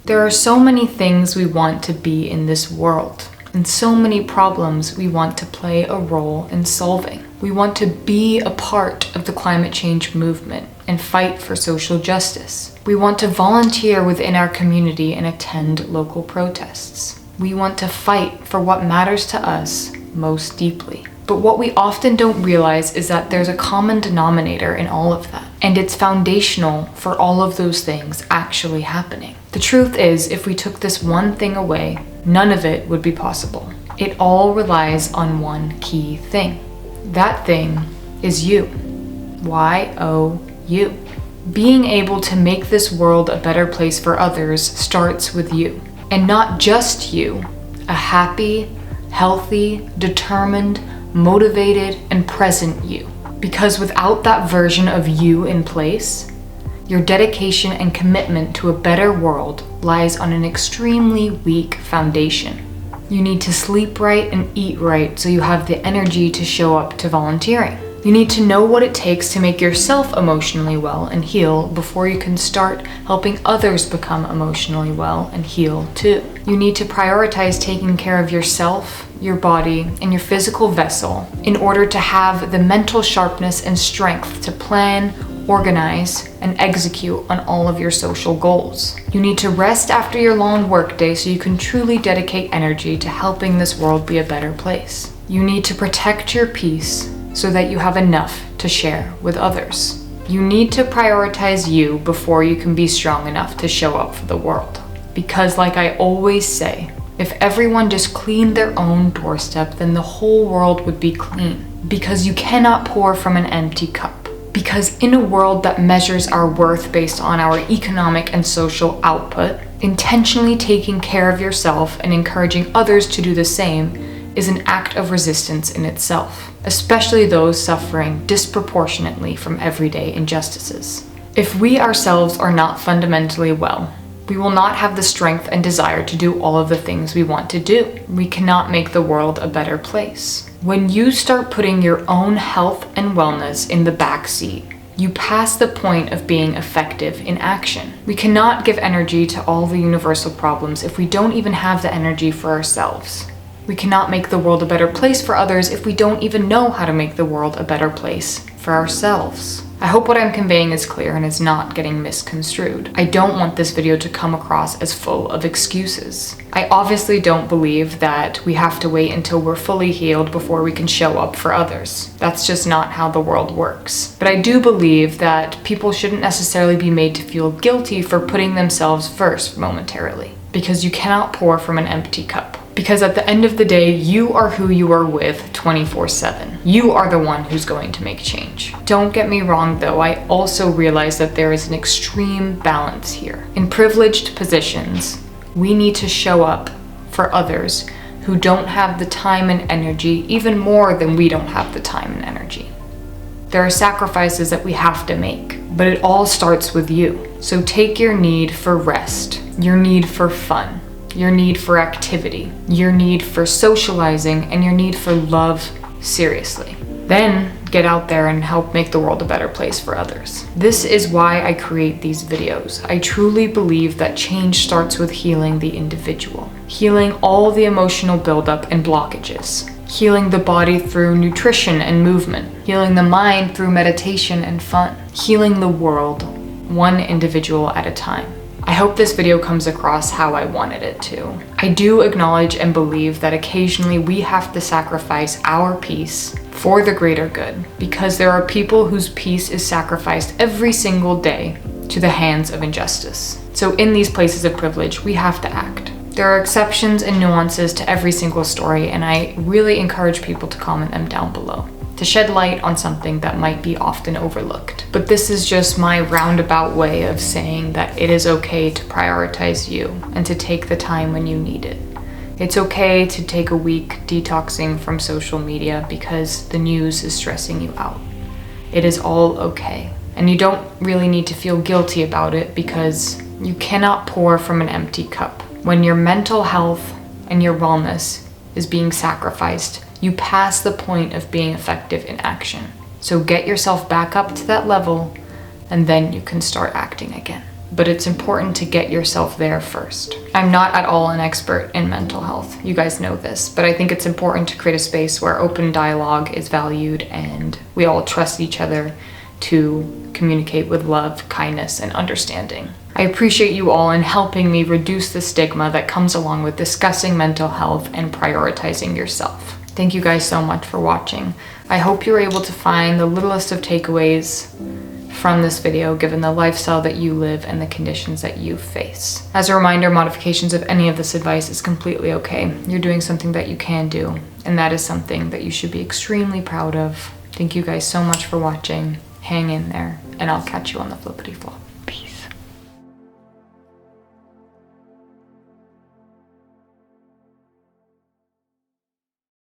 There are so many things we want to be in this world, and so many problems we want to play a role in solving. We want to be a part of the climate change movement and fight for social justice. We want to volunteer within our community and attend local protests. We want to fight for what matters to us most deeply. But what we often don't realize is that there's a common denominator in all of that, and it's foundational for all of those things actually happening. The truth is, if we took this one thing away, none of it would be possible. It all relies on one key thing. That thing is you. Y-O-U. Being able to make this world a better place for others starts with you. And not just you, a happy, healthy, determined, motivated, and present you. Because without that version of you in place, your dedication and commitment to a better world lies on an extremely weak foundation. You need to sleep right and eat right so you have the energy to show up to volunteering. You need to know what it takes to make yourself emotionally well and heal before you can start helping others become emotionally well and heal too. You need to prioritize taking care of yourself, your body, and your physical vessel in order to have the mental sharpness and strength to plan, organize, and execute on all of your social goals. You need to rest after your long workday so you can truly dedicate energy to helping this world be a better place. You need to protect your peace so that you have enough to share with others. You need to prioritize you before you can be strong enough to show up for the world. Because like I always say, if everyone just cleaned their own doorstep, then the whole world would be clean. Because you cannot pour from an empty cup. Because in a world that measures our worth based on our economic and social output, intentionally taking care of yourself and encouraging others to do the same is an act of resistance in itself, especially those suffering disproportionately from everyday injustices. If we ourselves are not fundamentally well, we will not have the strength and desire to do all of the things we want to do. We cannot make the world a better place. When you start putting your own health and wellness in the back seat, you pass the point of being effective in action. We cannot give energy to all the universal problems if we don't even have the energy for ourselves. We cannot make the world a better place for others if we don't even know how to make the world a better place for ourselves. I hope what I'm conveying is clear and is not getting misconstrued. I don't want this video to come across as full of excuses. I obviously don't believe that we have to wait until we're fully healed before we can show up for others. That's just not how the world works. But I do believe that people shouldn't necessarily be made to feel guilty for putting themselves first momentarily. Because you cannot pour from an empty cup. Because at the end of the day, you are who you are with 24/7. You are the one who's going to make change. Don't get me wrong though, I also realize that there is an extreme balance here. In privileged positions, we need to show up for others who don't have the time and energy, even more than we don't have the time and energy. There are sacrifices that we have to make, but it all starts with you. So take your need for rest, your need for fun, your need for activity, your need for socializing, and your need for love seriously. Then get out there and help make the world a better place for others. This is why I create these videos. I truly believe that change starts with healing the individual, healing all the emotional buildup and blockages, healing the body through nutrition and movement, healing the mind through meditation and fun, healing the world one individual at a time. I hope this video comes across how I wanted it to. I do acknowledge and believe that occasionally we have to sacrifice our peace for the greater good, because there are people whose peace is sacrificed every single day to the hands of injustice. So in these places of privilege, we have to act. There are exceptions and nuances to every single story, and I really encourage people to comment them down below, to shed light on something that might be often overlooked. But this is just my roundabout way of saying that it is okay to prioritize you and to take the time when you need it. It's okay to take a week detoxing from social media because the news is stressing you out. It is all okay. And you don't really need to feel guilty about it because you cannot pour from an empty cup. When your mental health and your wellness is being sacrificed, you pass the point of being effective in action. So get yourself back up to that level, and then you can start acting again. but it's important to get yourself there first. I'm not at all an expert in mental health. You guys know this, but I think it's important to create a space where open dialogue is valued and we all trust each other to communicate with love, kindness, and understanding. I appreciate you all in helping me reduce the stigma that comes along with discussing mental health and prioritizing yourself. Thank you guys so much for watching. I hope you're able to find the littlest of takeaways from this video, given the lifestyle that you live and the conditions that you face. As a reminder, modifications of any of this advice is completely okay. You're doing something that you can do, and that is something that you should be extremely proud of. Thank you guys so much for watching. Hang in there, and I'll catch you on the flippity flop.